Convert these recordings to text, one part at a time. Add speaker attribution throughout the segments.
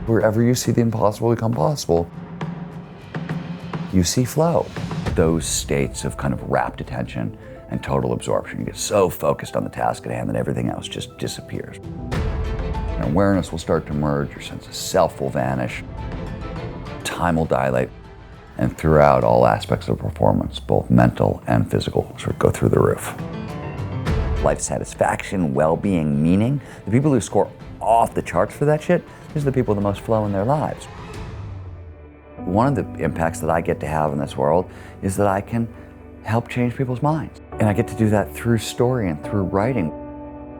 Speaker 1: Wherever you see the impossible become possible, you see flow. Those states of kind of rapt attention and total absorption. You get so focused on the task at hand that everything else just disappears. And awareness will start to merge, your sense of self will vanish, time will dilate, and throughout all aspects of performance, both mental and physical, sort of go through the roof. Life satisfaction, well-being, meaning, the people who score off the charts for that shit, these are the people with the most flow in their lives. One of the impacts that I get to have in this world is that I can help change people's minds. And I get to do that through story and through writing.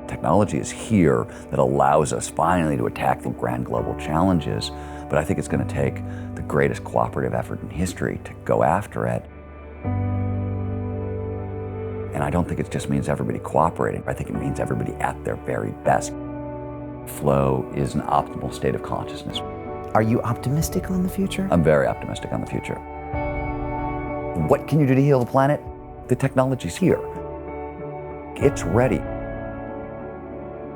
Speaker 1: Technology is here that allows us finally to attack the grand global challenges, but I think it's going to take the greatest cooperative effort in history to go after it. And I don't think it just means everybody cooperating. I think it means everybody at their very best. Flow is an optimal state of consciousness.
Speaker 2: Are you optimistic on the future?
Speaker 1: I'm very optimistic on the future. What can you do to heal the planet? The technology's here. It's ready.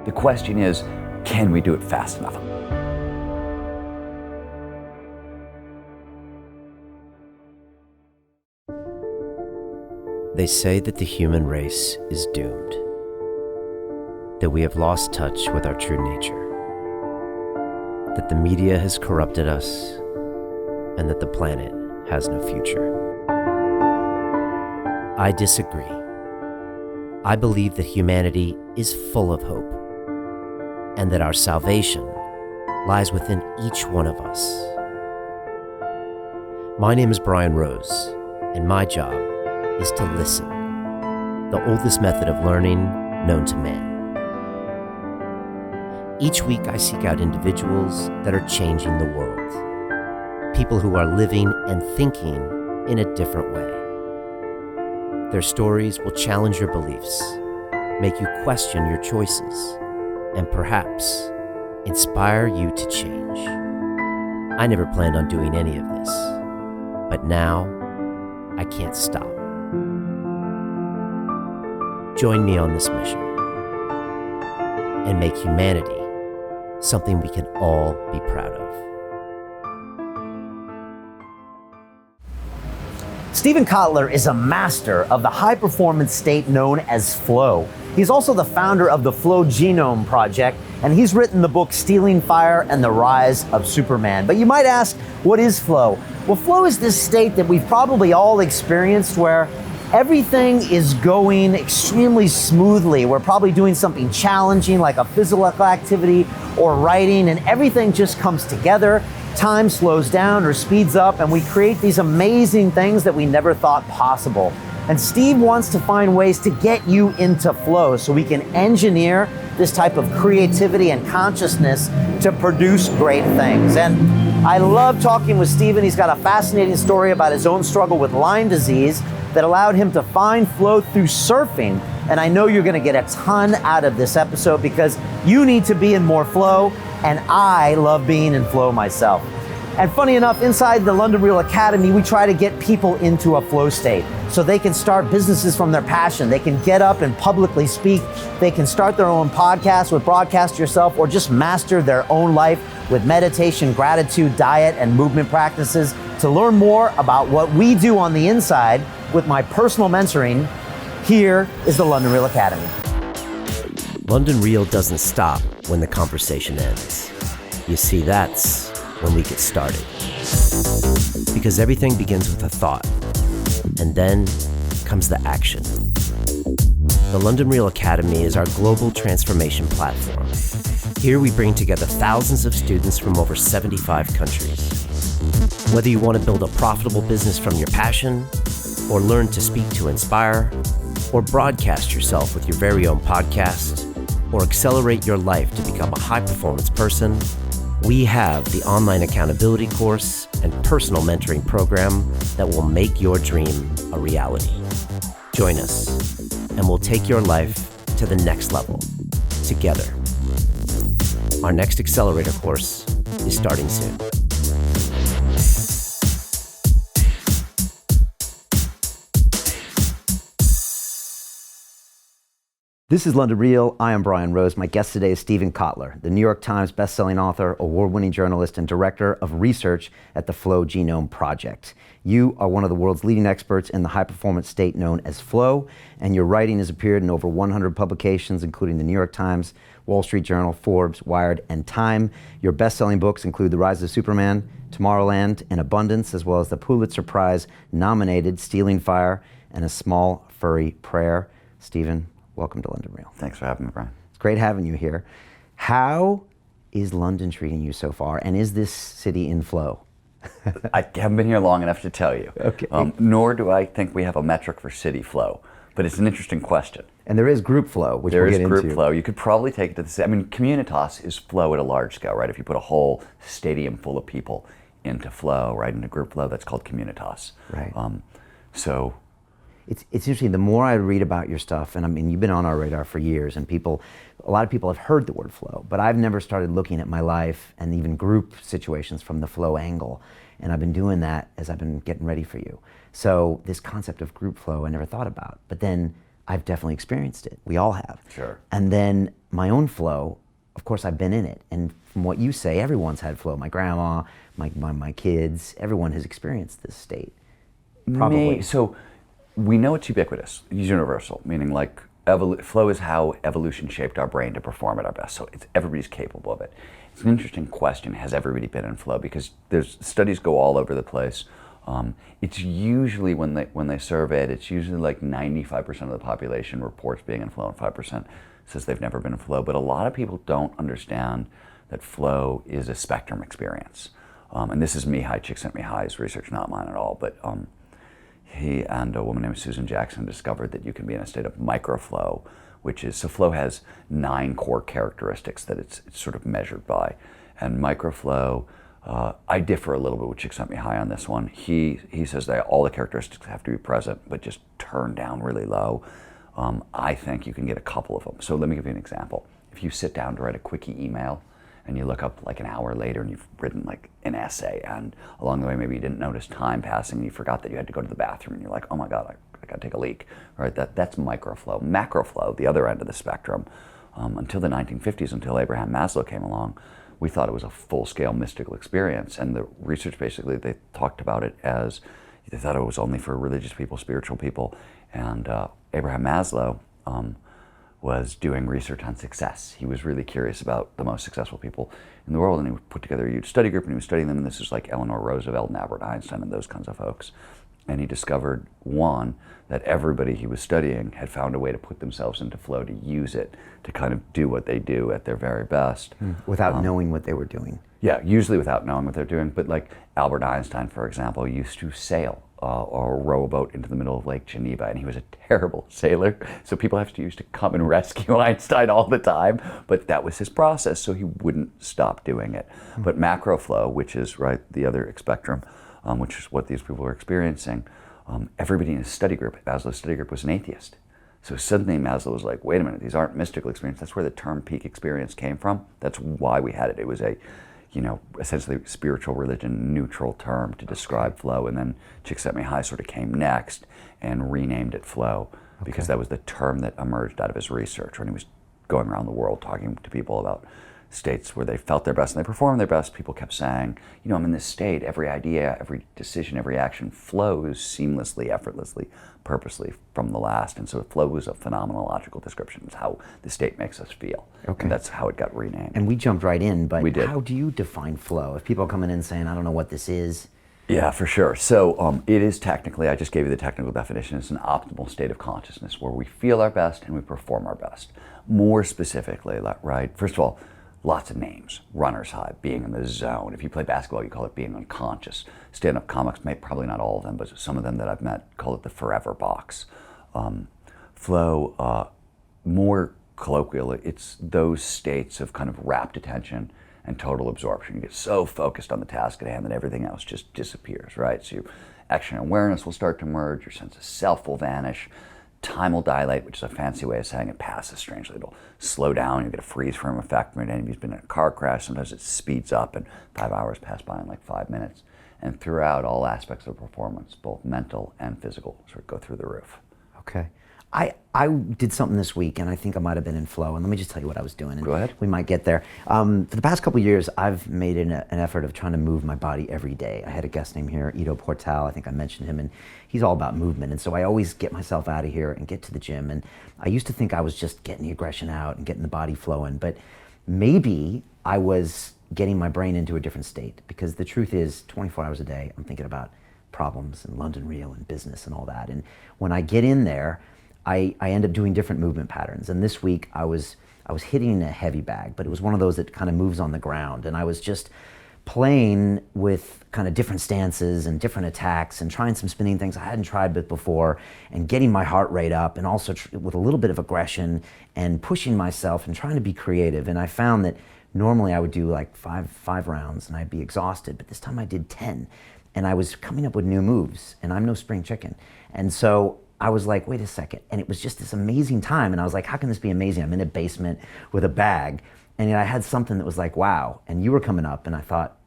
Speaker 1: The question is, can we do it fast enough?
Speaker 3: They say that the human race is doomed, that we have lost touch with our true nature, that the media has corrupted us, and that the planet has no future. I disagree. I believe that humanity is full of hope, and that our salvation lies within each one of us. My name is Brian Rose, and my job is to listen, the oldest method of learning known to man. Each week I seek out individuals that are changing the world, people who are living and thinking in a different way. Their stories will challenge your beliefs, make you question your choices, and perhaps inspire you to change. I never planned on doing any of this, but now I can't stop. Join me on this mission and make humanity something we can all be proud of.
Speaker 2: Stephen Kotler is a master of the high-performance state known as flow. He's also the founder of the Flow Genome Project, and he's written the book Stealing Fire and the Rise of Superman. But you might ask, what is flow? Well, flow is this state that we've probably all experienced where everything is going extremely smoothly. We're probably doing something challenging like a physical activity or writing, and everything just comes together. Time slows down or speeds up, and we create these amazing things that we never thought possible. And Steve wants to find ways to get you into flow so we can engineer this type of creativity and consciousness to produce great things. And I love talking with Steven. He's got a fascinating story about his own struggle with Lyme disease that allowed him to find flow through surfing. And I know you're gonna get a ton out of this episode because you need to be in more flow, and I love being in flow myself. And funny enough, inside the London Real Academy, we try to get people into a flow state so they can start businesses from their passion. They can get up and publicly speak. They can start their own podcast with Broadcast Yourself, or just master their own life with meditation, gratitude, diet, and movement practices. To learn more about what we do on the inside with my personal mentoring, here is the London Real Academy.
Speaker 3: London Real doesn't stop when the conversation ends. You see, that's when we get started. Because everything begins with a thought, and then comes the action. The London Real Academy is our global transformation platform. Here we bring together thousands of students from over 75 countries. Whether you want to build a profitable business from your passion, or learn to speak to inspire, or broadcast yourself with your very own podcast, or accelerate your life to become a high-performance person, we have the online accountability course and personal mentoring program that will make your dream a reality. Join us, and we'll take your life to the next level, together. Our next accelerator course is starting soon.
Speaker 2: This is London Real. I am Brian Rose. My guest today is Stephen Kotler, the New York Times bestselling author, award-winning journalist, and director of research at the Flow Genome Project. You are one of the world's leading experts in the high-performance state known as flow, and your writing has appeared in over 100 publications, including the New York Times, Wall Street Journal, Forbes, Wired, and Time. Your best-selling books include The Rise of Superman, Tomorrowland, and Abundance, as well as the Pulitzer Prize nominated Stealing Fire and A Small Furry Prayer. Stephen, welcome to London Real.
Speaker 1: Thanks for having me, Brian.
Speaker 2: It's great having you here. How is London treating you so far, and is this city in flow?
Speaker 1: I haven't been here long enough to tell you.
Speaker 2: Okay.
Speaker 1: Nor do I think we have a metric for city flow, but it's an interesting question.
Speaker 2: And there is group flow, which we'll get into.
Speaker 1: There is group flow. You could probably take it to the, I mean, communitas is flow at a large scale, right? If you put a whole stadium full of people into flow, right, into group flow, that's called communitas.
Speaker 2: Right.
Speaker 1: So
Speaker 2: it's interesting, the more I read about your stuff, and I mean, you've been on our radar for years, and a lot of people have heard the word flow, but I've never started looking at my life and even group situations from the flow angle. And I've been doing that as I've been getting ready for you. So this concept of group flow I never thought about, but then I've definitely experienced it. We all have.
Speaker 1: Sure.
Speaker 2: And then my own flow, of course I've been in it. And from what you say, everyone's had flow. My grandma, my kids, everyone has experienced this state. Probably.
Speaker 1: So we know it's ubiquitous, it's universal, meaning like flow is how evolution shaped our brain to perform at our best. So everybody's capable of it. It's an interesting question, has everybody been in flow? Because there's studies go all over the place. It's usually, when they survey it, it's usually like 95% of the population reports being in flow and 5% says they've never been in flow. But a lot of people don't understand that flow is a spectrum experience. And this is Mihai Csikszentmihalyi's research, not mine at all, but he and a woman named Susan Jackson discovered that you can be in a state of microflow, which is, so flow has 9 core characteristics that it's sort of measured by. And microflow, I differ a little bit with Csikszentmihalyi on this one. He says that all the characteristics have to be present, but just turned down really low. I think you can get a couple of them. So let me give you an example. If you sit down to write a quickie email, and you look up like an hour later and you've written like an essay, and along the way maybe you didn't notice time passing and you forgot that you had to go to the bathroom, and you're like, oh my God, I gotta take a leak, right? That's microflow. Macroflow, the other end of the spectrum, until the 1950s, until Abraham Maslow came along, we thought it was a full-scale mystical experience, and the research basically, they talked about it as, they thought it was only for religious people, spiritual people, and Abraham Maslow was doing research on success. He was really curious about the most successful people in the world, and he put together a huge study group, and he was studying them, and this was like Eleanor Roosevelt and Albert Einstein and those kinds of folks. And he discovered, one, that everybody he was studying had found a way to put themselves into flow, to use it, to kind of do what they do at their very best.
Speaker 2: Without knowing what they were doing.
Speaker 1: Yeah, usually without knowing what they're doing. But like Albert Einstein, for example, used to sail or row a boat into the middle of Lake Geneva, and he was a terrible sailor. So people used to come and rescue Einstein all the time, but that was his process, so he wouldn't stop doing it. But macroflow, which is right the other spectrum, which is what these people were experiencing, everybody in his study group, Maslow's study group, was an atheist. So suddenly Maslow was like, wait a minute, these aren't mystical experiences. That's where the term peak experience came from. That's why we had it. It was a, essentially spiritual religion neutral term to describe flow. And then Csikszentmihalyi sort of came next and renamed it flow, because that was the term that emerged out of his research when he was going around the world talking to people about states where they felt their best and they performed their best. People kept saying, I'm in this state, every idea, every decision, every action flows seamlessly, effortlessly, purposely from the last. And so flow was a phenomenological description. It's how the state makes us feel. Okay. And that's how it got renamed.
Speaker 2: And we jumped right in, but
Speaker 1: we did.
Speaker 2: How do you define flow? If people are coming in saying, I don't know what this is.
Speaker 1: Yeah, for sure. So it is technically, I just gave you the technical definition, it's an optimal state of consciousness where we feel our best and we perform our best. More specifically, right, first of all, lots of names. Runner's high, being in the zone. If you play basketball, you call it being unconscious. Stand-up comics, probably not all of them, but some of them that I've met call it the forever box. Flow, more colloquial, it's those states of kind of rapt attention and total absorption. You get so focused on the task at hand that everything else just disappears, right? So your action and awareness will start to merge, your sense of self will vanish, time will dilate, which is a fancy way of saying it passes strangely. It'll slow down, you get a freeze frame effect when anybody's been in a car crash. Sometimes it speeds up and 5 hours pass by in like 5 minutes. And throughout, all aspects of performance, both mental and physical, sort of go through the roof.
Speaker 2: Okay. I did something this week, and I think I might have been in flow. And let me just tell you what I was doing. And
Speaker 1: Go ahead.
Speaker 2: We might get there. For the past couple of years, I've made an effort of trying to move my body every day. I had a guest name here, Ido Portal. I think I mentioned him, and he's all about movement. And so I always get myself out of here and get to the gym. And I used to think I was just getting the aggression out and getting the body flowing, but maybe I was getting my brain into a different state, because the truth is 24 hours a day, I'm thinking about problems and London Real and business and all that. And when I get in there, I end up doing different movement patterns. And this week I was hitting a heavy bag, but it was one of those that kind of moves on the ground. And I was just playing with kind of different stances and different attacks and trying some spinning things I hadn't tried before, and getting my heart rate up, and also with a little bit of aggression and pushing myself and trying to be creative. And I found that normally I would do like five rounds and I'd be exhausted, but this time I did 10, and I was coming up with new moves, and I'm no spring chicken. And so I was like, wait a second. And it was just this amazing time. And I was like, how can this be amazing? I'm in a basement with a bag. And yet I had something that was like, wow. And you were coming up, and I thought,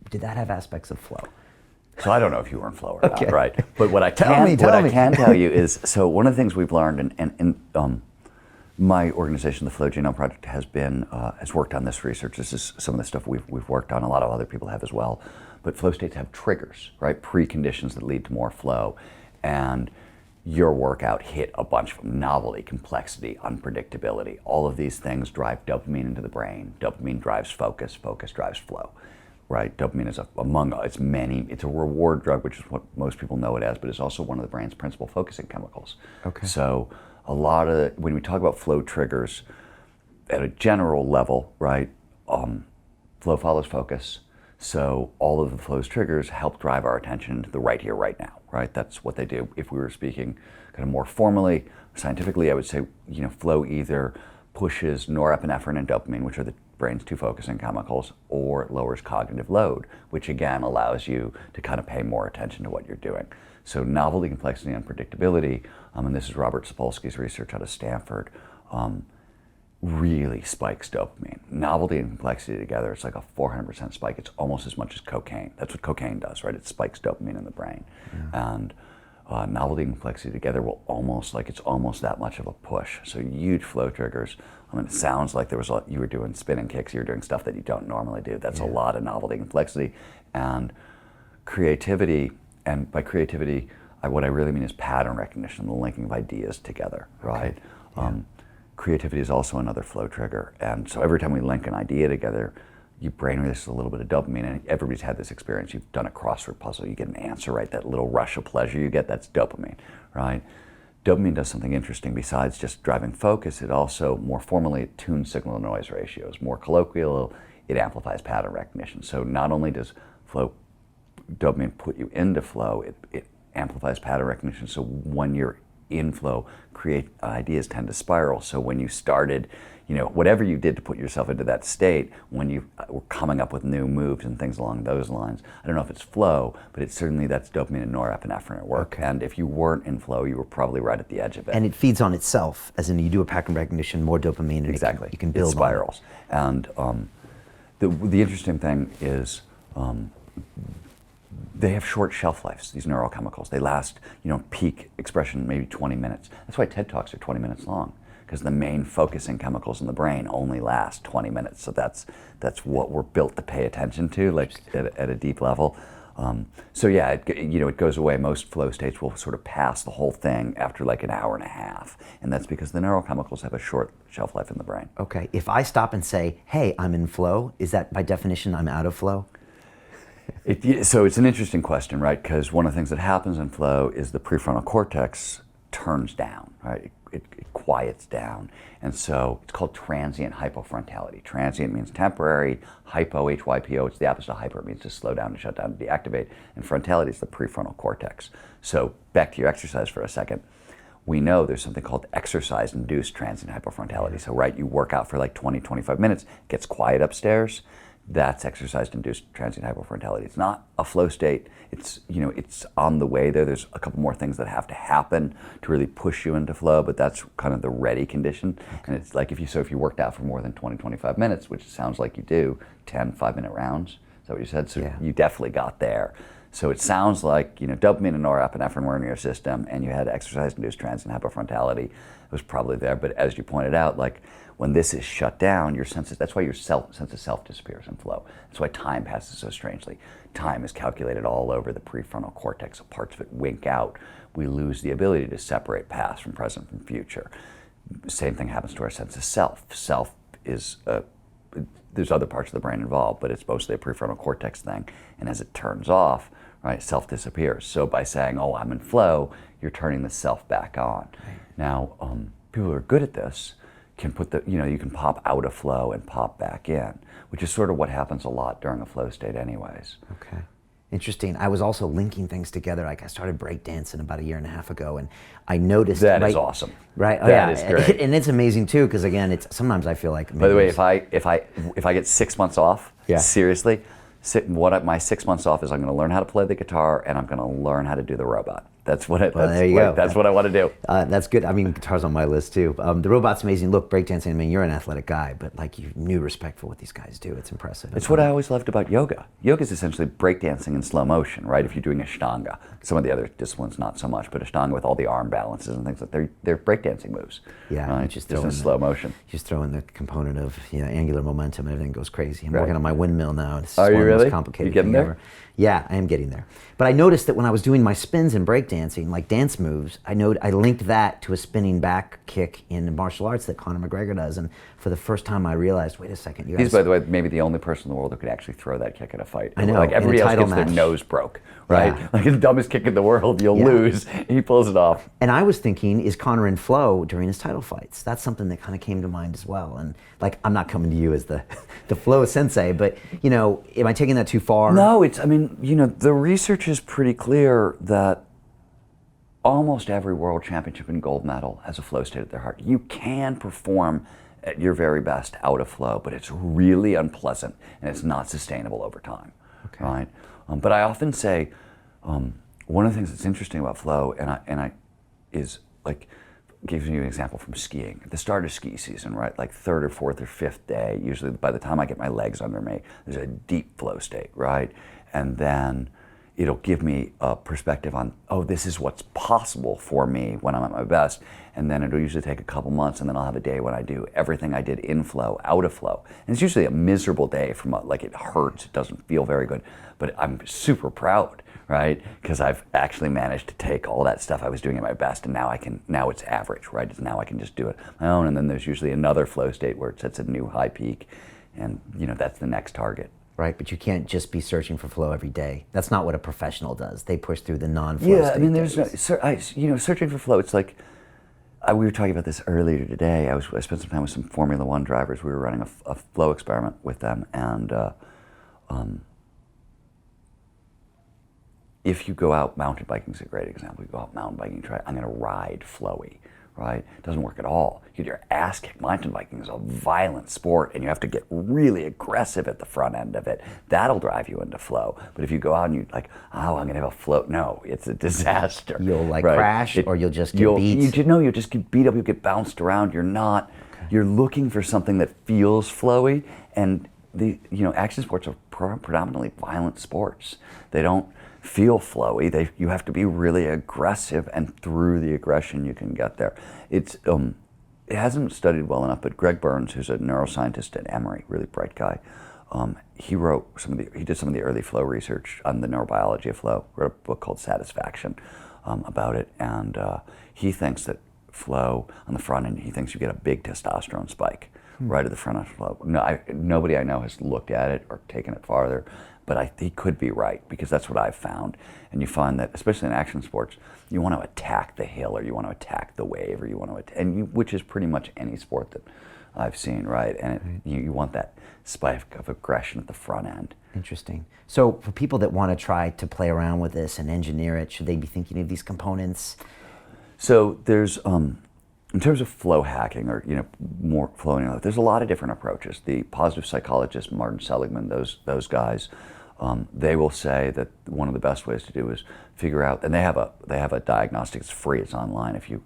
Speaker 2: did that have aspects of flow?
Speaker 1: So I don't know if you were in flow or
Speaker 2: Okay.
Speaker 1: not, right? But what I
Speaker 2: Tell
Speaker 1: can,
Speaker 2: me.
Speaker 1: I can tell you is, so one of the things we've learned, and my organization, the Flow Genome Project, has worked on this research. This is some of the stuff we've worked on. A lot of other people have as well. But flow states have triggers, right? Preconditions that lead to more flow. And your workout hit a bunch of them: novelty, complexity, unpredictability. All of these things drive dopamine into the brain. Dopamine drives focus. Focus drives flow, right? Dopamine is it's a reward drug, which is what most people know it as, but it's also one of the brain's principal focusing chemicals.
Speaker 2: Okay.
Speaker 1: So when we talk about flow triggers at a general level, right? Flow follows focus. So all of the flow's triggers help drive our attention to the right here, right now, right? That's what they do. If we were speaking kind of more formally, scientifically, I would say, flow either pushes norepinephrine and dopamine, which are the brain's two focusing chemicals, or it lowers cognitive load, which again allows you to kind of pay more attention to what you're doing. So novelty, complexity, and predictability, and this is Robert Sapolsky's research out of Stanford, really spikes dopamine. Novelty and complexity together, it's like a 400% spike. It's almost as much as cocaine. That's what cocaine does, right? It spikes dopamine in the brain. Yeah. And novelty and complexity together it's almost that much of a push. So huge flow triggers. I mean, it sounds like you were doing spinning kicks, you were doing stuff that you don't normally do. That's a lot of novelty and complexity. And creativity, and by creativity, what I really mean is pattern recognition, the linking of ideas together, right? Okay. Yeah. Creativity is also another flow trigger. And so every time we link an idea together, your brain releases a little bit of dopamine. And everybody's had this experience. You've done a crossword puzzle, you get an answer right, that little rush of pleasure you get, that's dopamine, right? Dopamine does something interesting. Besides just driving focus, it also, more formally, it tunes signal-to-noise ratios. More colloquial, it amplifies pattern recognition. So not only does dopamine put you into flow, it amplifies pattern recognition. So when you're in flow, ideas tend to spiral. So when you started, whatever you did to put yourself into that state, when you were coming up with new moves and things along those lines, I don't know if it's flow, but it's certainly, that's dopamine and norepinephrine at work. Okay. And if you weren't in flow, you were probably right at the edge of it.
Speaker 2: And it feeds on itself, as in you do a pattern recognition, more dopamine, and
Speaker 1: exactly.
Speaker 2: You can build
Speaker 1: it spirals. And the interesting thing is, they have short shelf lives, these neurochemicals. They last, peak expression maybe 20 minutes. That's why TED Talks are 20 minutes long, because the main focusing chemicals in the brain only last 20 minutes. So that's what we're built to pay attention to, like at a deep level. It goes away. Most flow states will sort of pass the whole thing after like an hour and a half. And that's because the neurochemicals have a short shelf life in the brain.
Speaker 2: Okay, if I stop and say, hey, I'm in flow, is that by definition I'm out of flow?
Speaker 1: So it's an interesting question, right? Because one of the things that happens in flow is the prefrontal cortex turns down, right? It quiets down. And so it's called transient hypofrontality. Transient means temporary. Hypo, H-Y-P-O, it's the opposite of hyper. It means to slow down, to shut down, to deactivate. And frontality is the prefrontal cortex. So back to your exercise for a second. We know there's something called exercise-induced transient hypofrontality. So, right, you work out for like 20, 25 minutes, gets quiet upstairs. That's exercise-induced transient hypofrontality. It's not a flow state. It's on the way there. There's a couple more things that have to happen to really push you into flow, but that's kind of the ready condition. Okay. And it's like if you worked out for more than 20, 25 minutes, which sounds like you do, 10 5-minute rounds. Is that what you said? So You definitely got there. So it sounds like, dopamine and norepinephrine were in your system, and you had exercise-induced transient hypofrontality. It was probably there, but as you pointed out, like when this is shut down, your senses, that's why your sense of self disappears in flow. That's why time passes so strangely. Time is calculated all over the prefrontal cortex, so parts of it wink out. We lose the ability to separate past from present from future. Same thing happens to our sense of self. Self is, there's other parts of the brain involved, but it's mostly a prefrontal cortex thing. And as it turns off, right, self disappears. So by saying, oh, I'm in flow, you're turning the self back on. Right. Now, people who are good at this can put you can pop out of flow and pop back in, which is sort of what happens a lot during a flow state anyways.
Speaker 2: Okay. Interesting. I was also linking things together. Like I started breakdancing about a year and a half ago, and I noticed
Speaker 1: that is awesome.
Speaker 2: Right? Oh,
Speaker 1: that is great.
Speaker 2: And it's amazing too, because again, sometimes I feel like.
Speaker 1: By the way, if I get 6 months off, seriously, my 6 months off is I'm going to learn how to play the guitar and I'm going to learn how to do the robot. That's what
Speaker 2: there you go.
Speaker 1: That's what I want to do.
Speaker 2: That's good. I mean, guitar's on my list too. The robot's amazing. Look, breakdancing. I mean, you're an athletic guy, but like you new respect for what these guys do. It's impressive.
Speaker 1: It's what I always loved about yoga. Yoga is essentially breakdancing in slow motion, right? If you're doing Ashtanga, some of the other disciplines not so much, but Ashtanga with all the arm balances and things like they're breakdancing moves.
Speaker 2: Yeah,
Speaker 1: right?
Speaker 2: just
Speaker 1: in slow motion.
Speaker 2: Just throw in the component of angular momentum and everything goes crazy. I'm working on my windmill now. It's
Speaker 1: Are you
Speaker 2: one of the
Speaker 1: really?
Speaker 2: most complicated
Speaker 1: You getting
Speaker 2: thing
Speaker 1: there?
Speaker 2: Ever. Yeah, I am getting there. But I noticed that when I was doing my spins in breakdancing, like dance moves, I linked that to a spinning back kick in martial arts that Conor McGregor does. And for the first time, I realized, wait a second, you guys.
Speaker 1: He's, by the way, maybe the only person in the world who could actually throw that kick in a fight.
Speaker 2: I know.
Speaker 1: Like everybody else gets
Speaker 2: match.
Speaker 1: their nose broke, right?
Speaker 2: Yeah.
Speaker 1: Like the dumbest kick in the world, you'll lose. He pulls it off.
Speaker 2: And I was thinking, is Conor in flow during his title fights? That's something that kind of came to mind as well. And like, I'm not coming to you as the flow sensei, but am I taking that too far?
Speaker 1: No, the research is pretty clear that almost every world championship and gold medal has a flow state at their heart. You can perform at your very best out of flow, but it's really unpleasant and it's not sustainable over time, right? But I often say one of the things that's interesting about flow, is like, gives you an example from skiing. At the start of ski season, right, like third or fourth or fifth day, usually by the time I get my legs under me, there's a deep flow state, right? And then it'll give me a perspective on, oh, this is what's possible for me when I'm at my best. And then it'll usually take a couple months, and then I'll have a day when I do everything I did in flow, out of flow. And it's usually a miserable day like it hurts, it doesn't feel very good, but I'm super proud, right? Because I've actually managed to take all that stuff I was doing at my best, and now it's average, right? Now I can just do it on my own, and then there's usually another flow state where it sets a new high peak, and that's the next target.
Speaker 2: Right, but you can't just be searching for flow every day. That's not what a professional does. They push through the non-flow
Speaker 1: Yeah,
Speaker 2: state
Speaker 1: I mean, there's
Speaker 2: days.
Speaker 1: searching for flow. It's like we were talking about this earlier today. I spent some time with some Formula One drivers. We were running a flow experiment with them, and if you go out mountain biking is a great example. You go out mountain biking, I'm going to ride flowy. Right? It doesn't work at all. You get your ass kicked. Mountain biking is a violent sport, and you have to get really aggressive at the front end of it. That'll drive you into flow. But if you go out and you're like, oh, I'm going to have a flow, no, it's a disaster.
Speaker 2: You'll crash, or you'll just get beat.
Speaker 1: You'll just get beat up. You'll get bounced around. You're looking for something that feels flowy, and action sports are predominantly violent sports. They don't feel flowy. You have to be really aggressive, and through the aggression you can get there. It hasn't studied well enough, but Greg Burns, who's a neuroscientist at Emory, really bright guy, he did some of the early flow research on the neurobiology of flow, wrote a book called Satisfaction about it, and he thinks that flow on the front end, he thinks you get a big testosterone spike right at the front of flow. Nobody I know has looked at it or taken it farther, but he could be right, because that's what I've found. And you find that, especially in action sports, you want to attack the hill, or you want to attack the wave, or which is pretty much any sport that I've seen, right? And you want that spike of aggression at the front end.
Speaker 2: Interesting. So for people that want to try to play around with this and engineer it, should they be thinking of these components?
Speaker 1: So there's, in terms of flow hacking, or more flowing, there's a lot of different approaches. The positive psychologist Martin Seligman, those guys, they will say that one of the best ways to do is figure out, and they have a diagnostic. It's free. It's online. I think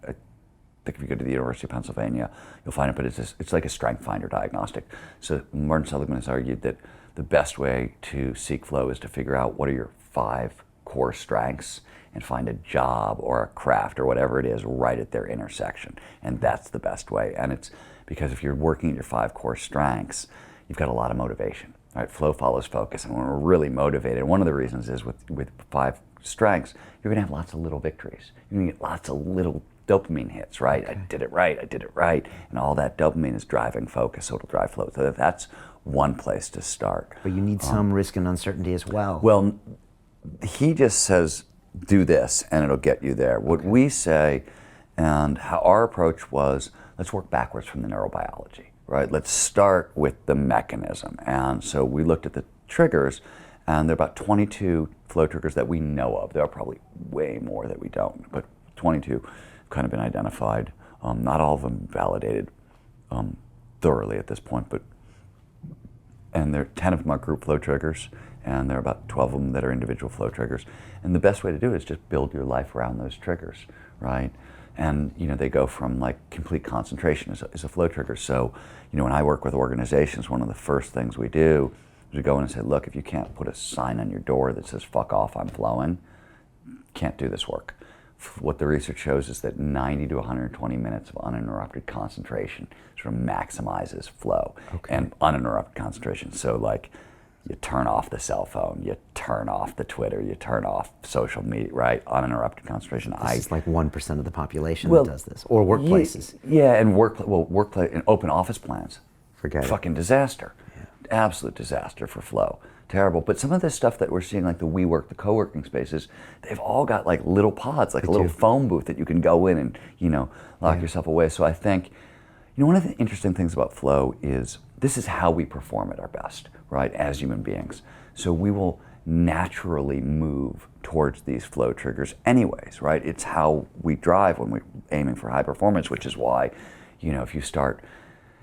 Speaker 1: if you go to the University of Pennsylvania, you'll find it. But it's like a strength finder diagnostic. So Martin Seligman has argued that the best way to seek flow is to figure out what are your 5 core strengths and find a job or a craft or whatever it is right at their intersection. And that's the best way. And it's because if you're working at your 5 core strengths, you've got a lot of motivation. Right? Flow follows focus. And when we're really motivated, one of the reasons is with 5 strengths, you're going to have lots of little victories. You're going to get lots of little dopamine hits, right? Okay. I did it right. And all that dopamine is driving focus, so it'll drive flow. So that's one place to start.
Speaker 2: But you need some risk and uncertainty as well.
Speaker 1: Well, he just says, do this and it'll get you there. What we say, and how our approach was, let's work backwards from the neurobiology, right? Let's start with the mechanism. And so we looked at the triggers, and there are about 22 flow triggers that we know of. There are probably way more that we don't, but 22 have kind of been identified. Not all of them validated thoroughly at this point, and there are 10 of them are group flow triggers, and there are about 12 of them that are individual flow triggers. And the best way to do it is just build your life around those triggers, right? And they go from like complete concentration is a flow trigger. So, when I work with organizations, one of the first things we do is we go in and say, look, if you can't put a sign on your door that says, fuck off, I'm flowing, can't do this work. What the research shows is that 90 to 120 minutes of uninterrupted concentration sort of maximizes flow. Okay. And uninterrupted concentration. So like, you turn off the cell phone, you turn off the Twitter, you turn off social media, right? Uninterrupted concentration.
Speaker 2: This is like 1% of the population that does this, or workplaces.
Speaker 1: And workplace and open office plans.
Speaker 2: Forget it.
Speaker 1: Fucking disaster. Yeah. Absolute disaster for flow. Terrible. But some of this stuff that we're seeing, like the WeWork, the co-working spaces, they've all got like little pods, like a little phone booth that you can go in and, lock yourself away. So I think, one of the interesting things about flow is this is how we perform at our best, right, as human beings. So we will naturally move towards these flow triggers anyways, right? It's how we drive when we're aiming for high performance, which is why, if you start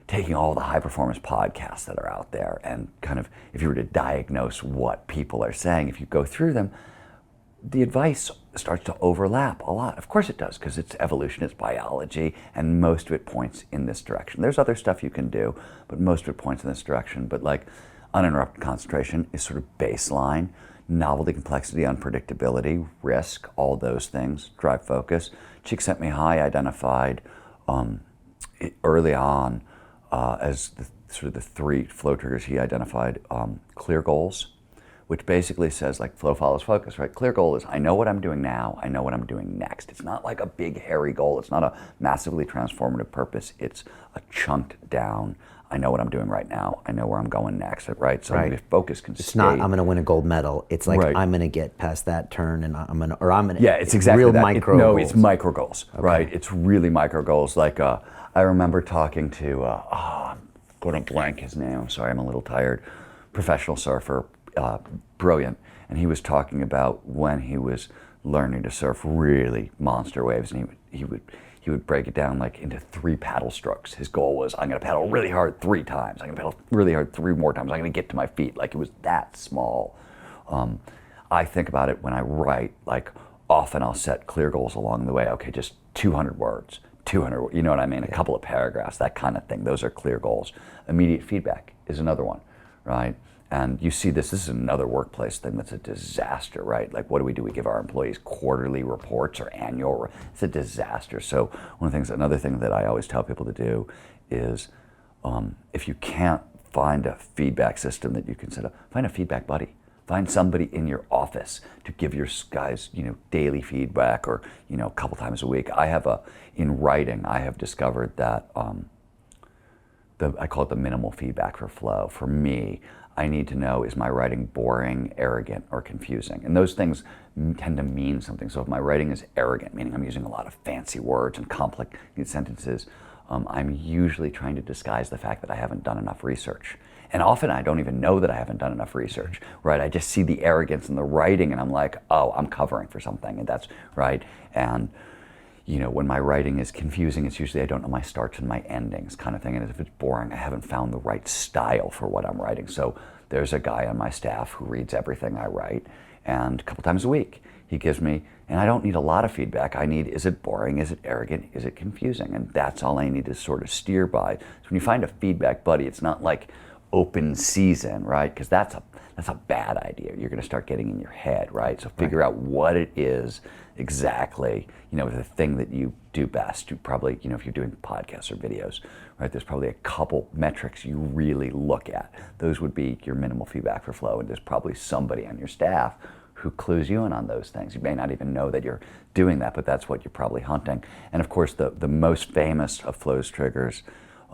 Speaker 1: taking all the high performance podcasts that are out there and kind of, if you were to diagnose what people are saying, if you go through them, the advice starts to overlap a lot. Of course it does, because it's evolution, it's biology, and most of it points in this direction. There's other stuff you can do, but most of it points in this direction. But like uninterrupted concentration is sort of baseline. Novelty, complexity, unpredictability, risk, all those things drive focus. Csikszentmihalyi identified early on as the 3 flow triggers. He identified clear goals, which basically says like flow follows focus, right? Clear goal is I know what I'm doing now, I know what I'm doing next. It's not like a big hairy goal, it's not a massively transformative purpose, it's a chunked down, I know what I'm doing right now, I know where I'm going next, right? So right. Focus can
Speaker 2: It's not I'm gonna win a gold medal, it's like I'm gonna get past that turn and I'm gonna
Speaker 1: yeah, it's exactly
Speaker 2: real
Speaker 1: that.
Speaker 2: micro goals.
Speaker 1: It's micro goals, right? It's really micro goals. Like I remember talking to, I'm going to blank his name, I'm sorry, I'm a little tired, professional surfer, brilliant, and he was talking about when he was learning to surf really monster waves, and he would break it down like into 3 paddle strokes. His goal was, I'm going to paddle really hard 3 times, I'm going to paddle really hard 3 more times, I'm going to get to my feet. Like, it was that small. I think about it when I write, like often I'll set clear goals along the way. Okay, just 200 words, 200, you know what I mean? A couple of paragraphs, that kind of thing. Those are clear goals. Immediate feedback is another one, right? And you see this is another workplace thing that's a disaster, right? Like, what do? We give our employees quarterly reports or annual, it's a disaster. So another thing that I always tell people to do is, if you can't find a feedback system that you can set up, find a feedback buddy. Find somebody in your office to give your guys, daily feedback or, a couple times a week. In writing, I have discovered that, I call it the minimal feedback for flow. For me, I need to know, is my writing boring, arrogant, or confusing? And those things tend to mean something. So if my writing is arrogant, meaning I'm using a lot of fancy words and complex sentences, I'm usually trying to disguise the fact that I haven't done enough research. And often I don't even know that I haven't done enough research, right? I just see the arrogance in the writing and I'm like, oh, I'm covering for something, and that's right. And when my writing is confusing, it's usually I don't know my starts and my endings kind of thing. And if it's boring, I haven't found the right style for what I'm writing. So there's a guy on my staff who reads everything I write, and a couple times a week he gives me, and I don't need a lot of feedback. I need, is it boring? Is it arrogant? Is it confusing? And that's all I need to sort of steer by. So when you find a feedback buddy, it's not like open season, right? Because that's a bad idea. You're going to start getting in your head, right? So figure out what it is exactly, the thing that you do best. You probably, if you're doing podcasts or videos, right? There's probably a couple metrics you really look at. Those would be your minimal feedback for flow, and there's probably somebody on your staff who clues you in on those things. You may not even know that you're doing that, but that's what you're probably hunting. And of course, the most famous of flow's triggers,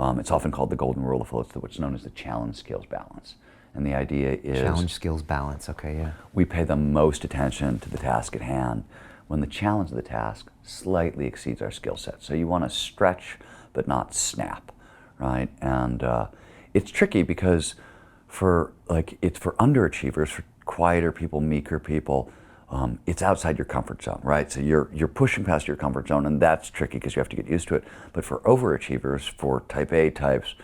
Speaker 1: it's often called the golden rule of flow. It's what's known as the challenge skills balance. And the idea is
Speaker 2: challenge skills balance. Okay, yeah.
Speaker 1: We pay the most attention to the task at hand when the challenge of the task slightly exceeds our skill set. So you want to stretch but not snap, right? And it's tricky because it's for underachievers, for quieter people, meeker people, it's outside your comfort zone, right? So you're pushing past your comfort zone, and that's tricky because you have to get used to it. But for overachievers, for type A types,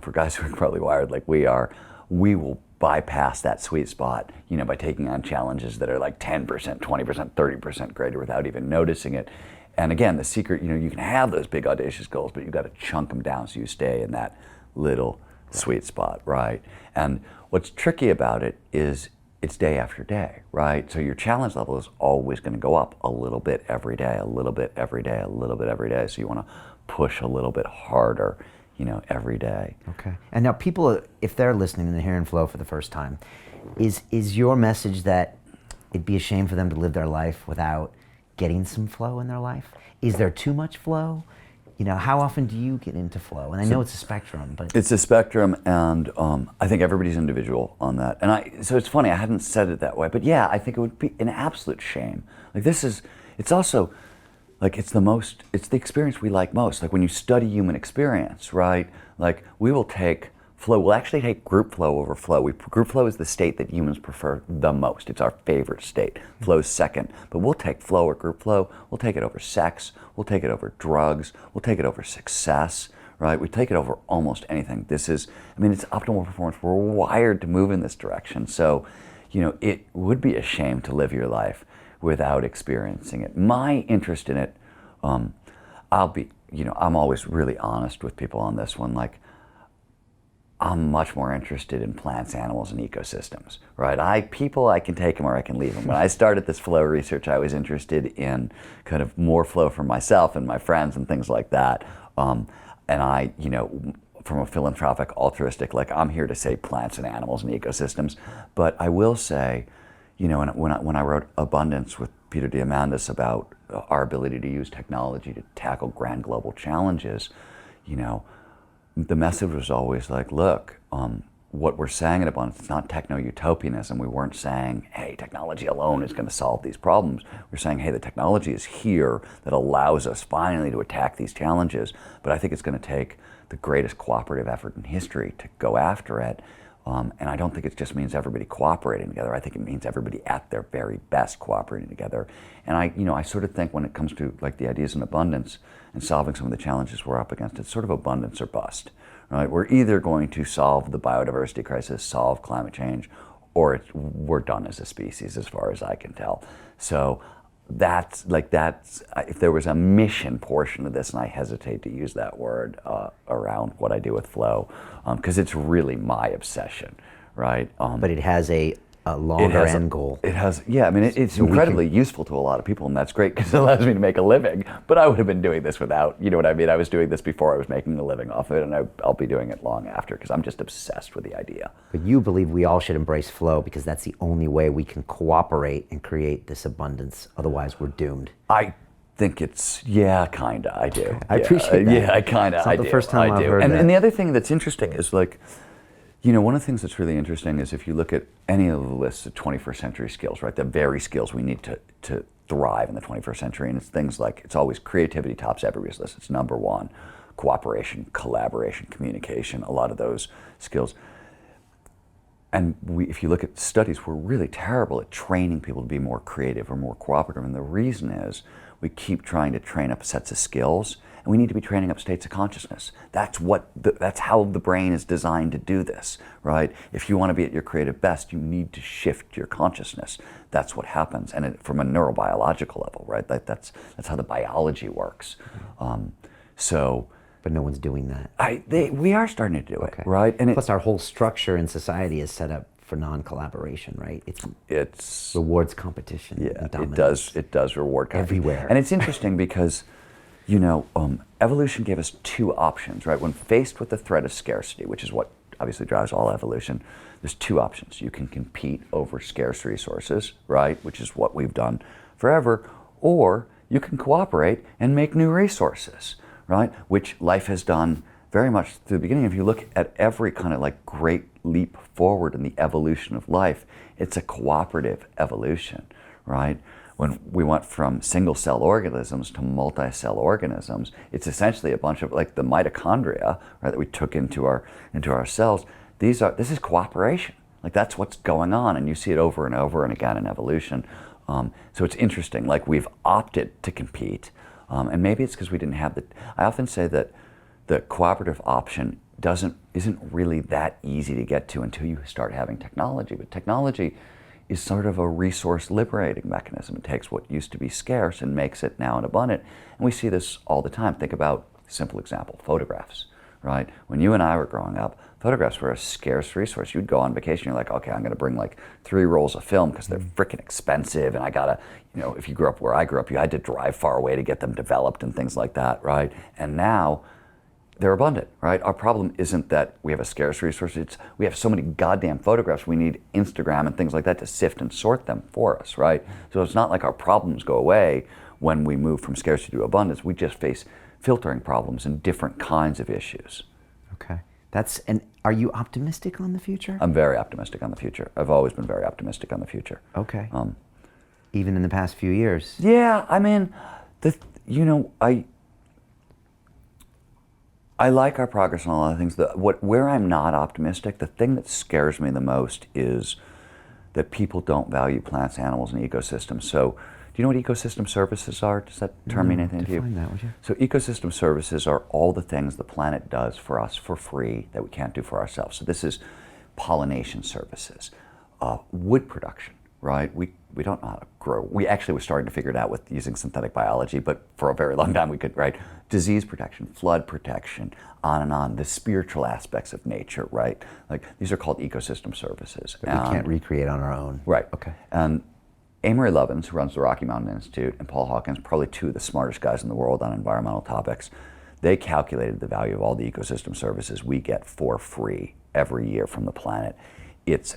Speaker 1: for guys who are probably wired like we are, we will bypass that sweet spot, by taking on challenges that are like 10%, 20%, 30% greater without even noticing it. And again, the secret, you can have those big audacious goals, but you've got to chunk them down so you stay in that little sweet spot, right? And what's tricky about it is it's day after day, right? So your challenge level is always going to go up a little bit every day, a little bit every day, a little bit every day. So you want to push a little bit harder, every day.
Speaker 2: Okay. And now people, if they're listening and they're hearing flow for the first time, is your message that it'd be a shame for them to live their life without getting some flow in their life? Is there too much flow? How often do you get into flow? And I know it's a spectrum, but
Speaker 1: it's a spectrum, and I think everybody's individual on that. And so it's funny, I hadn't said it that way, but yeah, I think it would be an absolute shame. It's also it's the experience we like most. Like when you study human experience, right? Like we'll actually take group flow over flow. Group flow is the state that humans prefer the most. It's our favorite state. Flow's second. But we'll take flow or group flow, we'll take it over sex, we'll take it over drugs, we'll take it over success, right? We take it over almost anything. It's optimal performance. We're wired to move in this direction. So, it would be a shame to live your life without experiencing it. My interest in it, I'm always really honest with people on this one. I'm much more interested in plants, animals, and ecosystems, right? I can take them or I can leave them. When I started this flow research, I was interested in kind of more flow for myself and my friends and things like that. And I, from a philanthropic, altruistic, I'm here to save plants and animals and ecosystems. But I will say, when I wrote Abundance with Peter Diamandis about our ability to use technology to tackle grand global challenges, the message was always look, what we're saying in Abundance, it's not techno-utopianism. We weren't saying, hey, technology alone is going to solve these problems. We're saying, hey, the technology is here that allows us finally to attack these challenges, but I think it's going to take the greatest cooperative effort in history to go after it. And I don't think it just means everybody cooperating together. I think it means everybody at their very best cooperating together. And I sort of think when it comes to the ideas in abundance and solving some of the challenges we're up against, it's sort of abundance or bust, right? We're either going to solve the biodiversity crisis, solve climate change, or we're done as a species, as far as I can tell. So that's if there was a mission portion of this, and I hesitate to use that word around what I do with flow, because it's really my obsession, right?
Speaker 2: But it has a longer end goal.
Speaker 1: It has, it's incredibly useful to a lot of people, and that's great because it allows me to make a living. But I would have been doing this without, I was doing this before I was making a living off of it, and I'll be doing it long after because I'm just obsessed with the idea.
Speaker 2: But you believe we all should embrace flow because that's the only way we can cooperate and create this abundance. Otherwise, we're doomed.
Speaker 1: I think it's, kinda, I do.
Speaker 2: Okay. I appreciate that.
Speaker 1: Yeah, kinda, I do.
Speaker 2: The first time I've heard that.
Speaker 1: And the other thing that's interesting is one of the things that's really interesting is if you look at any of the lists of 21st century skills, right, the very skills we need to thrive in the 21st century, and it's things it's always creativity tops everybody's list. It's number one, cooperation, collaboration, communication, a lot of those skills. And if you look at studies, we're really terrible at training people to be more creative or more cooperative, and the reason is we keep trying to train up sets of skills, and we need to be training up states of consciousness. That's how the brain is designed to do this, right? If you want to be at your creative best, you need to shift your consciousness. That's what happens, and from a neurobiological level, right? That's how the biology works. So
Speaker 2: But no one's doing that.
Speaker 1: We are starting to do it, right? And
Speaker 2: plus, our whole structure in society is set up for non-collaboration, right?
Speaker 1: It's
Speaker 2: rewards competition.
Speaker 1: Yeah,
Speaker 2: and
Speaker 1: dominance. It does reward competition.
Speaker 2: Everywhere.
Speaker 1: And it's interesting because, evolution gave us two options, right? When faced with the threat of scarcity, which is what obviously drives all evolution, there's two options. You can compete over scarce resources, right? Which is what we've done forever, or you can cooperate and make new resources, right? Which life has done very much through the beginning. If you look at every kind of like great leap forward in the evolution of life, it's a cooperative evolution, right? When we went from single cell organisms to multi-cell organisms, it's essentially a bunch of like the mitochondria, right, that we took into our cells. This is cooperation. Like that's what's going on, and you see it over and over and again in evolution. So it's interesting. Like we've opted to compete, and maybe it's because we didn't have I often say that the cooperative option isn't really that easy to get to until you start having technology. But technology is sort of a resource liberating mechanism. It takes what used to be scarce and makes it now abundant. And we see this all the time. Think about a simple example, photographs, right? When you and I were growing up, photographs were a scarce resource. You'd go on vacation, you're like, okay, I'm gonna bring like 3 rolls of film because they're freaking expensive, and I gotta, if you grew up where I grew up, you had to drive far away to get them developed and things like that, right? And now, they're abundant, right? Our problem isn't that we have a scarce resource, it's we have so many goddamn photographs, we need Instagram and things like that to sift and sort them for us, right? So it's not like our problems go away when we move from scarcity to abundance, we just face filtering problems and different kinds of issues.
Speaker 2: Okay. And are you optimistic on the future?
Speaker 1: I'm very optimistic on the future. I've always been very optimistic on the future.
Speaker 2: Okay. Even in the past few years?
Speaker 1: Yeah, I mean, I like our progress on a lot of things. Where I'm not optimistic, the thing that scares me the most is that people don't value plants, animals, and ecosystems. So, do you know what ecosystem services are? Does that term mean anything to you?
Speaker 2: Define that, would you?
Speaker 1: So, ecosystem services are all the things the planet does for us for free that we can't do for ourselves. So, this is pollination services, wood production, right? We don't know how to grow. We actually were starting to figure it out with using synthetic biology, but for a very long time we could, right? Disease protection, flood protection, on and on, the spiritual aspects of nature, right? Like these are called ecosystem services.
Speaker 2: That we can't recreate on our own.
Speaker 1: Right.
Speaker 2: Okay.
Speaker 1: And Amory Lovins, who runs the Rocky Mountain Institute, and Paul Hawkins, probably two of the smartest guys in the world on environmental topics, they calculated the value of all the ecosystem services we get for free every year from the planet.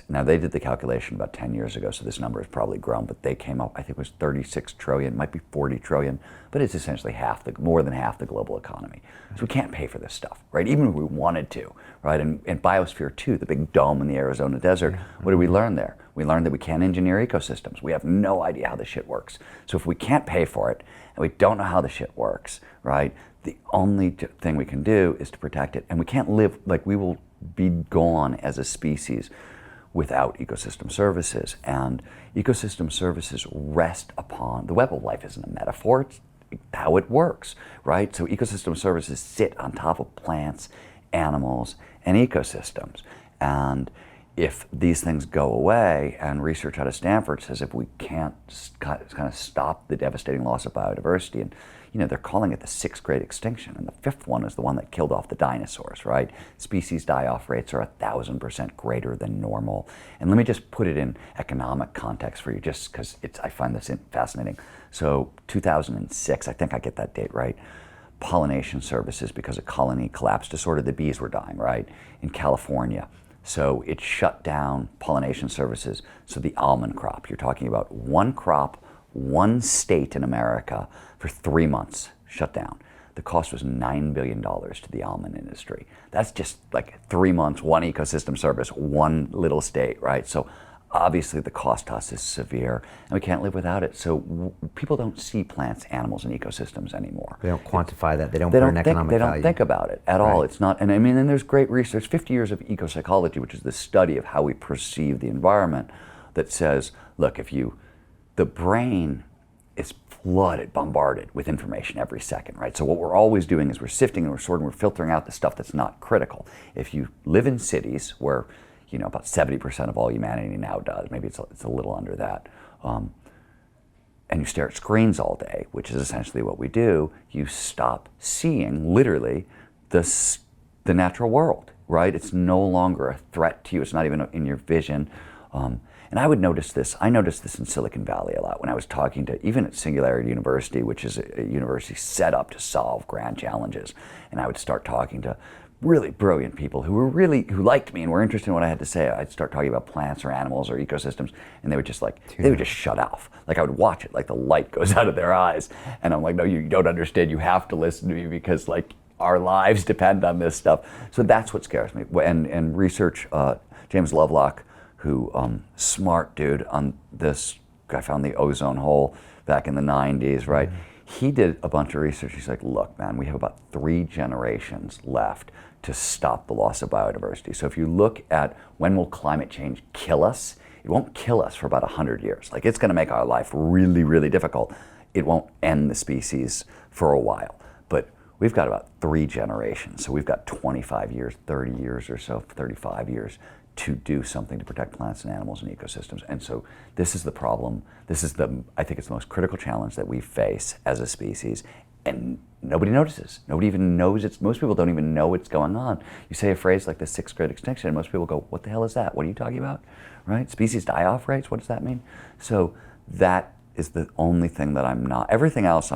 Speaker 1: Now they did the calculation about 10 years ago, so this number has probably grown, but they came up, I think it was 36 trillion, might be 40 trillion, but it's essentially more than half the global economy. So we can't pay for this stuff, right? Even if we wanted to, right? And Biosphere 2, the big dome in the Arizona desert, what did we learn there? We learned that we can't engineer ecosystems. We have no idea how this shit works. So if we can't pay for it, and we don't know how the shit works, right? The only thing we can do is to protect it. And we can't live, like we will be gone as a species without ecosystem services. And ecosystem services rest upon, the web of life isn't a metaphor, it's how it works, right? So ecosystem services sit on top of plants, animals, and ecosystems. And if these things go away, and research out of Stanford says if we can't kind of stop the devastating loss of biodiversity, and they're calling it the 6th great extinction, and the 5th one is the one that killed off the dinosaurs, right? Species die-off rates are 1,000% greater than normal. And let me just put it in economic context for you, just because I find this fascinating. So 2006, I think I get that date right, pollination services, because a colony collapse disorder, the bees were dying, right, in California. So it shut down pollination services. So the almond crop, you're talking about one crop, one state in America for 3 months shut down. The cost was $9 billion to the almond industry. That's just like 3 months, one ecosystem service, one little state, right? So obviously the cost to us is severe, and we can't live without it. So people don't see plants, animals, and ecosystems anymore.
Speaker 2: They don't quantify that. They don't put an economic value.
Speaker 1: They don't think about it at all. It's not, and there's great research, 50 years of ecopsychology, which is the study of how we perceive the environment, that says, look, the brain is flooded, bombarded with information every second, right? So what we're always doing is we're sifting and we're sorting, we're filtering out the stuff that's not critical. If you live in cities where, about 70% of all humanity now does, maybe it's a little under that, and you stare at screens all day, which is essentially what we do, you stop seeing, literally, the natural world, right? It's no longer a threat to you. It's not even in your vision. And I would notice this. I noticed this in Silicon Valley a lot when I was talking to, even at Singularity University, which is a university set up to solve grand challenges. And I would start talking to really brilliant people who liked me and were interested in what I had to say. I'd start talking about plants or animals or ecosystems, and they would just shut off. Like I would watch it, like the light goes out of their eyes. And I'm like, no, you don't understand. You have to listen to me because like our lives depend on this stuff. So that's what scares me. And research, James Lovelock, who, smart dude on this, guy found the ozone hole back in the 90s, right? Mm-hmm. He did a bunch of research. He's like, look, man, we have about 3 generations left to stop the loss of biodiversity. So if you look at when will climate change kill us, it won't kill us for about 100 years. Like it's gonna make our life really, really difficult. It won't end the species for a while, but we've got about 3 generations. So we've got 25 years, 30 years or so, 35 years to do something to protect plants and animals and ecosystems. And so this is the problem. I think it's the most critical challenge that we face as a species, and nobody notices. Nobody even knows most people don't even know what's going on. You say a phrase like the 6th grade extinction, and most people go, what the hell is that? What are you talking about? Right? Species die-off rates, what does that mean? So that is the only thing that I'm not. Everything else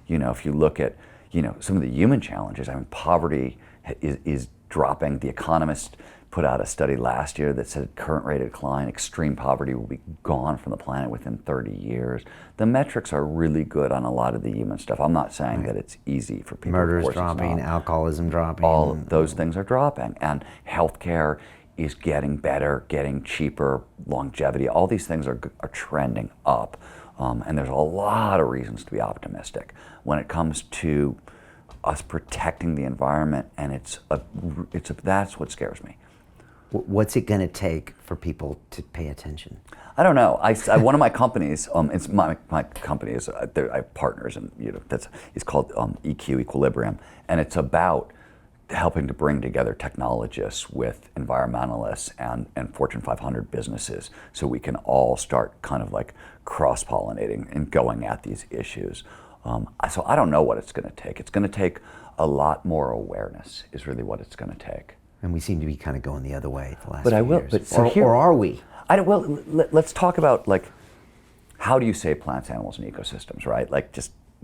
Speaker 1: if you look at, some of the human challenges, poverty is dropping. The Economist put out a study last year that said current rate of decline, extreme poverty will be gone from the planet within 30 years. The metrics are really good on a lot of the human stuff. I'm not saying that it's easy for people.
Speaker 2: Murders dropping, alcoholism dropping.
Speaker 1: All of those things are dropping. And healthcare is getting better, getting cheaper, longevity, all these things are trending up. And there's a lot of reasons to be optimistic when it comes to us protecting the environment, and that's what scares me.
Speaker 2: What's it going to take for people to pay attention?
Speaker 1: I don't know. One of my companies, it's my company is I have partners, and it's called EQ, Equilibrium, and it's about helping to bring together technologists with environmentalists and Fortune 500 businesses, so we can all start kind of like cross-pollinating and going at these issues. So I don't know what it's going to take. It's going to take a lot more awareness. Is really what it's going to take.
Speaker 2: And we seem to be kind of going the other way the last
Speaker 1: few
Speaker 2: years. Or are we?
Speaker 1: Let's talk about how do you save plants, animals, and ecosystems, right?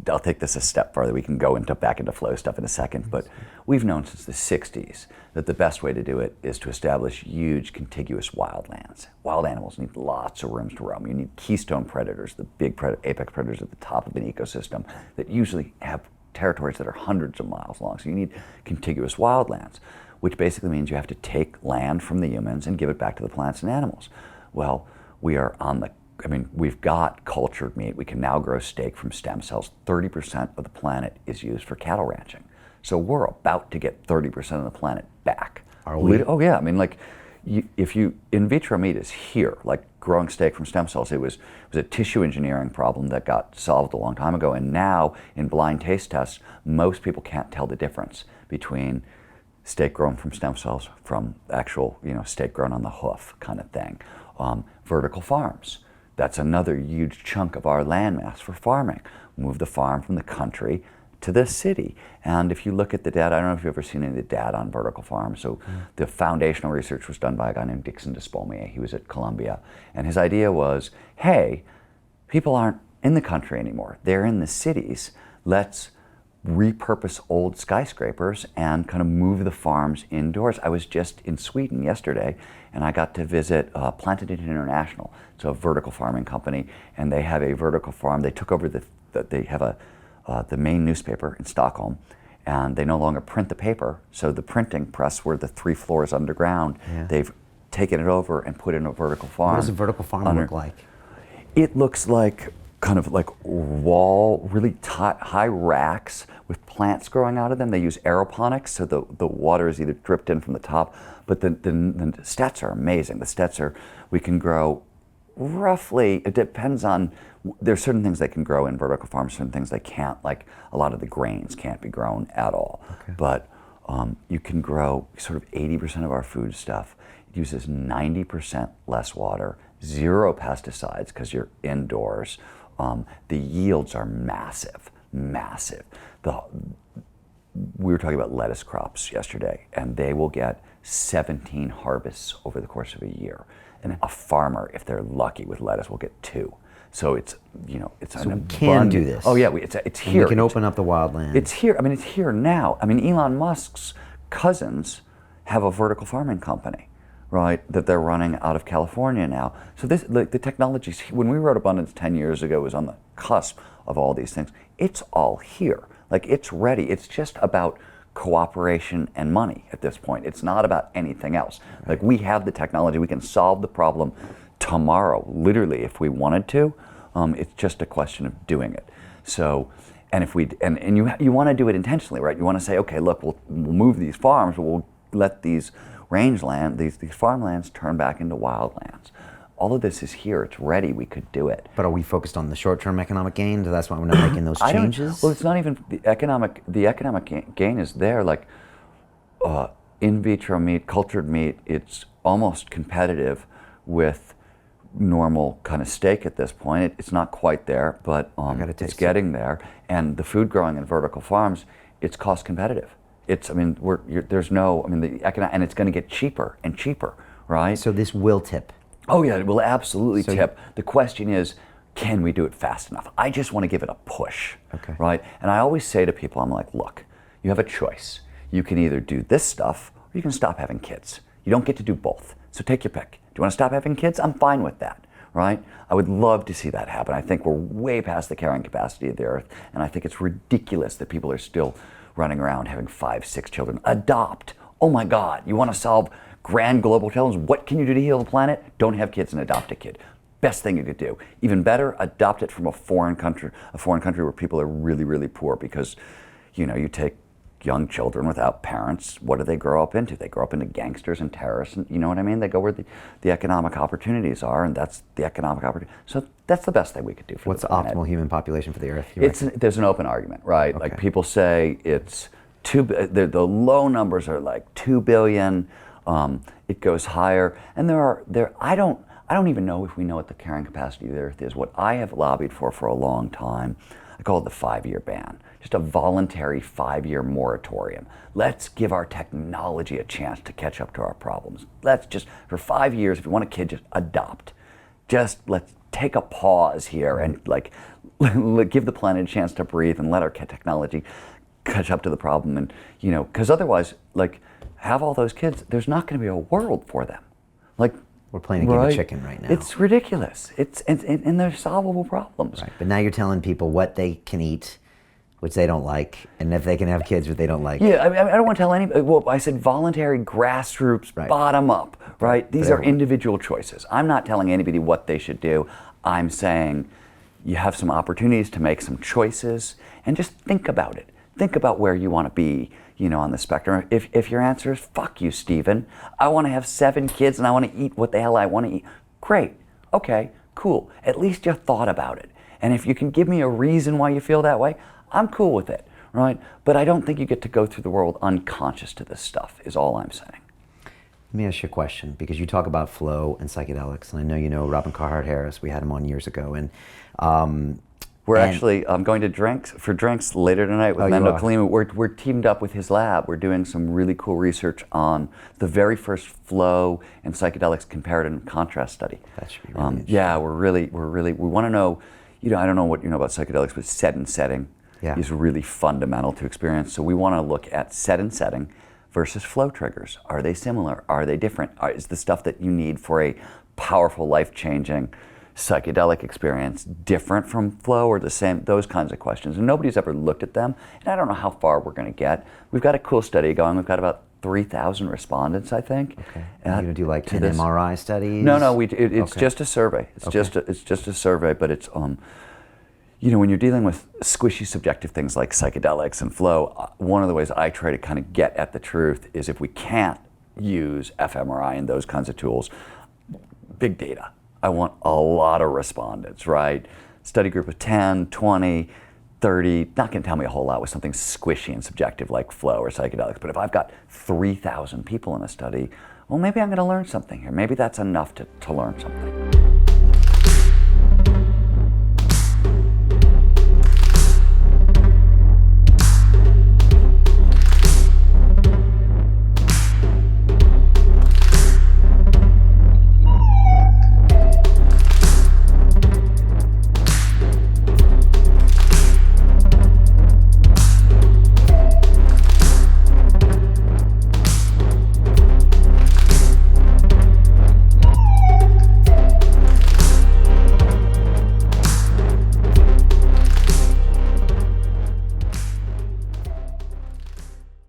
Speaker 1: I'll take this a step further. We can go back into flow stuff in a second, but we've known since the 60s that the best way to do it is to establish huge contiguous wildlands. Wild animals need lots of rooms to roam. You need keystone predators, the big apex predators at the top of an ecosystem that usually have territories that are hundreds of miles long. So you need contiguous wildlands, which basically means you have to take land from the humans and give it back to the plants and animals. Well, we've got cultured meat. We can now grow steak from stem cells. 30% of the planet is used for cattle ranching. So we're about to get 30% of the planet back.
Speaker 2: Are we?
Speaker 1: Oh yeah, if you in vitro meat is here, like growing steak from stem cells. It was a tissue engineering problem that got solved a long time ago, and now in blind taste tests, most people can't tell the difference between steak grown from stem cells from actual, steak grown on the hoof kind of thing. Vertical farms. That's another huge chunk of our land mass for farming. Move the farm from the country to the city. And if you look at the data, I don't know if you've ever seen any of the data on vertical farms. So the foundational research was done by a guy named Dixon Despommier. He was at Columbia. And his idea was, hey, people aren't in the country anymore. They're in the cities. Let's repurpose old skyscrapers and kind of move the farms indoors. I was just in Sweden yesterday, and I got to visit Planted International. It's a vertical farming company, and they have a vertical farm. They took over they have the main newspaper in Stockholm, and they no longer print the paper. So the printing press were the 3 floors underground. Yeah. They've taken it over and put in a vertical farm.
Speaker 2: What does a vertical farm look like?
Speaker 1: It looks like kind of like really high racks with plants growing out of them. They use aeroponics, so the water is either dripped in from the top, but the stats are amazing. The stats are, we can grow roughly, it depends on, there's certain things they can grow in vertical farms, certain things they can't, like a lot of the grains can't be grown at all. Okay. But you can grow sort of 80% of our food stuff. It uses 90% less water, 0 pesticides because you're indoors. The yields are massive. we were talking about lettuce crops yesterday, and they will get 17 harvests over the course of a year. And a farmer, if they're lucky with lettuce, will get 2. So it's, it's
Speaker 2: so we can do this.
Speaker 1: Oh yeah, it's here.
Speaker 2: We can open up the wildland.
Speaker 1: It's here. I mean, it's here now. I mean, Elon Musk's cousins have a vertical farming company, right? That they're running out of California now. So this, the technologies. When we wrote Abundance 10 years ago, it was on the cusp of all these things. It's all here. Like, it's ready. It's just about cooperation and money at this point. It's not about anything else. Like, we have the technology. We can solve the problem tomorrow, literally, if we wanted to. It's just a question of doing it. So, and if we and you want to do it intentionally, right? You want to say, okay, look, we'll move these farms, but we'll let these rangeland, these farmlands turn back into wildlands. All of this is here. It's ready. We could do it.
Speaker 2: But are we focused on the short-term economic gain? So that's why we're not making those changes?
Speaker 1: Well, it's not even the economic. The economic gain is there. Like in vitro meat, cultured meat, it's almost competitive with normal kind of steak at this point. It's not quite there, but it's getting there. And the food growing in vertical farms, it's cost competitive. It's, I mean, there's no, I mean, and it's going to get cheaper and cheaper, right?
Speaker 2: So this will tip.
Speaker 1: Oh yeah, it will absolutely tip. The question is, can we do it fast enough? I just want to give it a push, right? And I always say to people, I'm like, look, you have a choice. You can either do this stuff, or you can stop having kids. You don't get to do both. So take your pick. Do you want to stop having kids? I'm fine with that, right? I would love to see that happen. I think we're way past the carrying capacity of the earth, and I think it's ridiculous that people are still running around having 5, 6 children. Adopt. Oh my God, you want to solve grand global challenges? What can you do to heal the planet? Don't have kids and adopt a kid. Best thing you could do. Even better, adopt it from a foreign country where people are really, really poor, because, you take young children without parents, what do they grow up into? They grow up into gangsters and terrorists, and you know what I mean? They go where the economic opportunities are, and that's the economic opportunity. So that's the best thing we could do for
Speaker 2: What's the optimal human population for the Earth?
Speaker 1: There's an open argument, right? Like, people say it's the low numbers are like 2 billion. It goes higher, and I don't even know if we know what the carrying capacity of the Earth is. What I have lobbied for a long time, I call it the 5-year ban. Just a voluntary 5-year moratorium. Let's give our technology a chance to catch up to our problems. Let's just, for 5 years, if you want a kid, just adopt. Just let's take a pause here and give the planet a chance to breathe and let our technology catch up to the problem. And, because otherwise, have all those kids, there's not going to be a world for them.
Speaker 2: We're playing a game of chicken right now.
Speaker 1: It's ridiculous. And they're solvable problems.
Speaker 2: Right. But now you're telling people what they can eat, which they don't like, and if they can have kids, which they don't like.
Speaker 1: Yeah, I don't want to tell anybody. Well, I said voluntary, grassroots, bottom up, right? These are individual choices. I'm not telling anybody what they should do. I'm saying you have some opportunities to make some choices, and just think about it. Think about where you want to be, on the spectrum. If your answer is, fuck you, Stephen, I want to have 7 kids and I want to eat what the hell I want to eat. Great. Okay, cool. At least you thought about it. And if you can give me a reason why you feel that way, I'm cool with it, right? But I don't think you get to go through the world unconscious to this stuff, is all I'm saying.
Speaker 2: Let me ask you a question, because you talk about flow and psychedelics, and I know you know Robin Carhart Harris. We had him on years ago, and
Speaker 1: we're actually going to drinks later tonight with Mendo Kalima. We're teamed up with his lab. We're doing some really cool research on the very first flow and psychedelics comparative and contrast study.
Speaker 2: That should be really interesting.
Speaker 1: Yeah, we want to know. I don't know what you know about psychedelics, but set and setting is really fundamental to experience. So we want to look at set and setting versus flow triggers. Are they similar? Are they different? Is the stuff that you need for a powerful, life-changing psychedelic experience different from flow or the same? Those kinds of questions. And nobody's ever looked at them, and I don't know how far we're going to get. We've got a cool study going. We've got about 3,000 respondents, I think.
Speaker 2: Okay. You're going to do 10 MRI studies?
Speaker 1: No. It's just a survey. It's just a survey, but it's when you're dealing with squishy, subjective things like psychedelics and flow, one of the ways I try to kind of get at the truth is, if we can't use fMRI and those kinds of tools, big data. I want a lot of respondents, right? Study group of 10, 20, 30, not going to tell me a whole lot with something squishy and subjective like flow or psychedelics. But if I've got 3,000 people in a study, well, maybe I'm going to learn something here. Maybe that's enough to learn something.